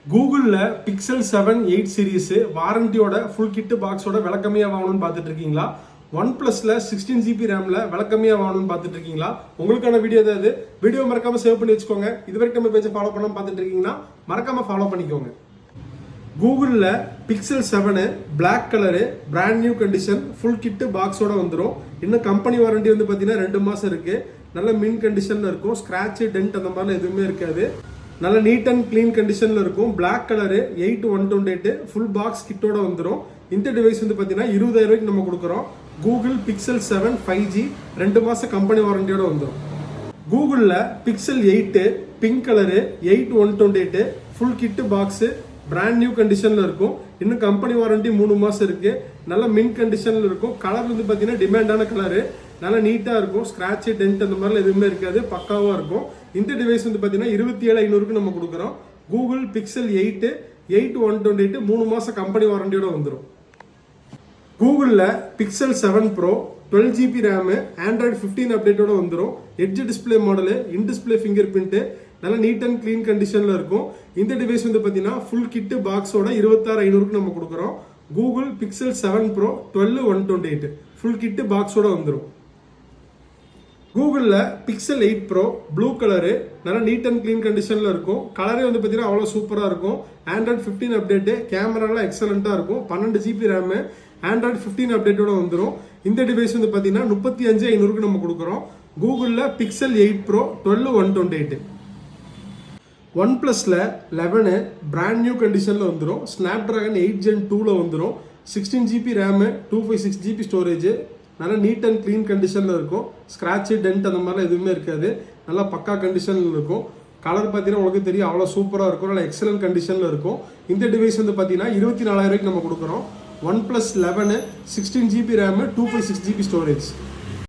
கூகுளில் Pixel 7 8 series வாரண்டியோட full kit பாக்ஸோட விளக்கமையாக வாங்கணும்னு பார்த்துட்டு இருக்கீங்களா? ஒன் ப்ளஸில் 16GB ரேமில் விளக்கமையாக வாங்கணும்னு பார்த்துட்டு இருக்கீங்களா? உங்களுக்கான வீடியோ ஏதாவது வீடியோ மறக்காமல் சேவ் பண்ணி வச்சுக்கோங்க. இது வரைக்கும் நம்ம பேஜை ஃபாலோ பண்ணாமல் பார்த்துட்டு இருக்கீங்கன்னா மறக்காமல் ஃபாலோ பண்ணிக்கோங்க. கூகுளில் Pixel 7 black colour brand new condition full kit பாக்ஸோட வந்துடும். இன்னும் கம்பெனி வாரண்டி வந்து பார்த்தீங்கன்னா 2 மாதம் இருக்குது. நல்ல மின் கண்டிஷனில் இருக்கும். ஸ்க்ராட்சு டென்ட் அந்த மாதிரிலாம் எதுவுமே இருக்காது. நல்ல நீட் அண்ட் கிளீன் கண்டிஷனில் இருக்கும். பிளாக் கலரு 8128 ஃபுல் பாக்ஸ் கிட்டோட வந்துடும். இந்த டிவைஸ் வந்து பார்த்தீங்கன்னா 20,000 ரூபாய்க்கு நம்ம கொடுக்குறோம். கூகுள் பிக்சல் 7 5G 2 மாதம் கம்பெனி வாரண்டியோட வந்துடும். கூகுளில் Pixel 8 pink colour 8128 full kit box brand new கண்டிஷனில் இருக்கும். இன்னும் கம்பெனி வாரண்டி 3 மாதம் இருக்குது. நல்ல மின் கண்டிஷனில் இருக்கும். கலர் வந்து பார்த்தீங்கன்னா டிமாண்டான கலரு. நல்லா நீட்டாக இருக்கும். ஸ்க்ராட்சு டென்ட் அந்த மாதிரிலாம் எதுவுமே இருக்காது. பக்காவாக இருக்கும். இந்த டிவைஸ் வந்து பார்த்தீங்கன்னா 27,500க்கு நம்ம கொடுக்குறோம். கூகுள் பிக்சல் 8 8128 3 மாதம் கம்பெனி வாரண்டியோட வந்துடும். கூகுளில் Pixel 7 bro 12GB RAM Android 15 அப்டேட்டோட வந்துடும். Edge display model in display finger print நல்லா நீட் அண்ட் கிளீன் கண்டிஷனில் இருக்கும். இந்த டிவைஸ் வந்து பார்த்தீங்கன்னா ஃபுல் கிட்டு பாக்ஸோட 26,500க்கு நம்ம கொடுக்குறோம். Google Pixel 7 pro 12128 full kit பாக்ஸோட வந்துடும். கூகுளில் பிக்சல் 8 ப்ரோ ப்ளூ கலரு நல்லா நீட் அண்ட் கிளீன் கண்டிஷனில் இருக்கும். கலரே வந்து பார்த்தீங்கன்னா அவ்வளோ சூப்பராக இருக்கும். ஆண்ட்ராய்டு 15 அப்டேட்டு கேமராலாம் எக்ஸலண்ட்டாக இருக்கும். 12GB ரேமு ஆண்ட்ராய்டு 15 அப்டேட்டோட வந்துடும். இந்த டிவைஸ் வந்து பார்த்தீங்கன்னா 35,500க்கு நம்ம கொடுக்குறோம். கூகுளில் பிக்சல் 8 ப்ரோ 12128. ஒன் ப்ளஸில் 11 பிராண்ட் நியூ கண்டிஷனில் வந்துடும். ஸ்னாப் ட்ராகன் 8 Gen 2ல் வந்துடும். 16GB ரேமு 256GB ஸ்டோரேஜு நல்லா நீட் அண்ட் க்ளீன் கண்டிஷனில் இருக்கும். ஸ்க்ராட்சு டென்ட் அந்த மாதிரிலாம் எதுவுமே இருக்காது. நல்லா பக்கா கண்டிஷனில் இருக்கும். கலர் பார்த்தீங்கன்னா உங்களுக்கு தெரியும் அவ்வளோ சூப்பராக இருக்கும். நல்லா எக்ஸலன்ட் கண்டிஷனில் இருக்கும். இந்த டிவைஸ் வந்து பார்த்தீங்கன்னா 24,000 ரூபாய்க்கு நம்ம கொடுக்குறோம். One plus 11 16GB RAM 256GB storage.